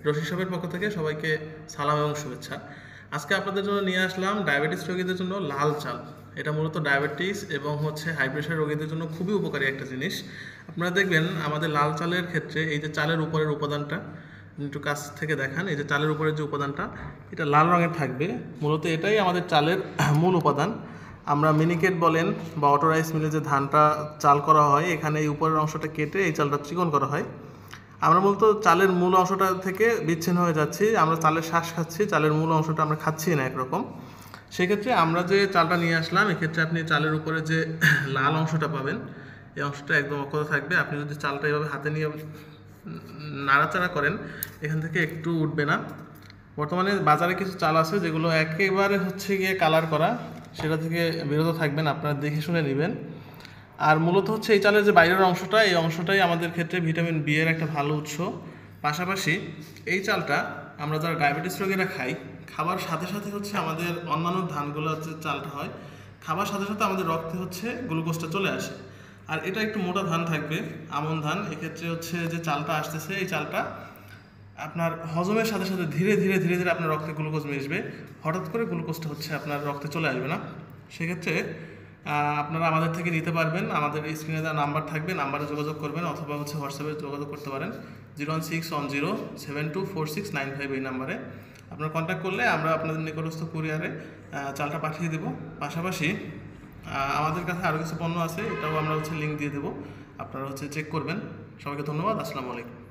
রশিদ সাহেবের পক্ষ থেকে সবাইকে সালাম এবং শুভেচ্ছা। আজকে আপনাদের জন্য নিয়ে আসলাম ডায়াবেটিস রোগীদের জন্য লাল চাল। এটা মূলত ডায়াবেটিস এবং হাই প্রেশার রোগীদের জন্য খুবই উপকারী একটা জিনিস। আপনারা দেখবেন আমাদের লাল চালের ক্ষেত্রে এই যে চালের উপরের উপাদানটা একটু কাছ থেকে দেখান, এই যে চালের উপরের যে উপাদানটা এটা লাল রঙের থাকবে। মূলত এটাই আমাদের চালের মূল উপাদান। আমরা মিনিকেট বলেন বা অটো রাইস মিলে যে ধানটা চাল করা হয়, এখানে এই উপরের অংশটা কেটে এই চালটা চিকন করা হয়। আমরা মূলত চালের মূল অংশটা থেকে বিচ্ছিন্ন হয়ে যাচ্ছি, আমরা চালের শ্বাস খাচ্ছি, চালের মূল অংশটা আমরা খাচ্ছি না একরকম। সেক্ষেত্রে আমরা যে চালটা নিয়ে আসলাম, এক্ষেত্রে আপনি চালের উপরে যে লাল অংশটা পাবেন, এই অংশটা একদম অক্ষত থাকবে। আপনি যদি চালটা এভাবে হাতে নিয়ে নাড়াচাড়া করেন, এখান থেকে একটু উঠবে না। বর্তমানে বাজারে কিছু চাল আছে যেগুলো একেবারে গিয়ে কালার করা, সেটা থেকে বিরত থাকবেন, আপনারা দেখে শুনে নেবেন। আর মূলত এই চালের যে বাইরের অংশটা, এই অংশটাই আমাদের ক্ষেত্রে ভিটামিন বি এর একটা ভালো উৎস। পাশাপাশি এই চালটা আমরা যারা ডায়াবেটিস রোগীরা খাই, খাবার সাথে সাথে আমাদের অন্যান্য ধানগুলো চালটা হয়, খাবার সাথে সাথে আমাদের রক্তে গ্লুকোজটা চলে আসে। আর এটা একটু মোটা ধান থাকবে, আমন ধান। এক্ষেত্রে যে চালটা আসতেছে, এই চালটা আপনার হজমের সাথে সাথে ধীরে ধীরে ধীরে ধীরে আপনার রক্তে গ্লুকোজ মিশবে। হঠাৎ করে গ্লুকোজটা আপনার রক্তে চলে আসবে না। সেক্ষেত্রে আপনারা আমাদের থেকে নিতে পারবেন। আমাদের স্ক্রিনে দেওয়া নাম্বার থাকবে, নাম্বারে যোগাযোগ করবেন, অথবা হোয়াটসঅ্যাপে যোগাযোগ করতে পারেন 01610724695 এই নাম্বারে। আপনারা কন্ট্যাক্ট করলে আমরা আপনাদের নিকটস্থ কুরিয়ারে চালটা পাঠিয়ে দেব। পাশাপাশি আমাদের কাছে আরও কিছু পণ্য আছে, এটাও আমরা লিঙ্ক দিয়ে দেবো, আপনারা চেক করবেন। সবাইকে ধন্যবাদ। আসসালামু আলাইকুম।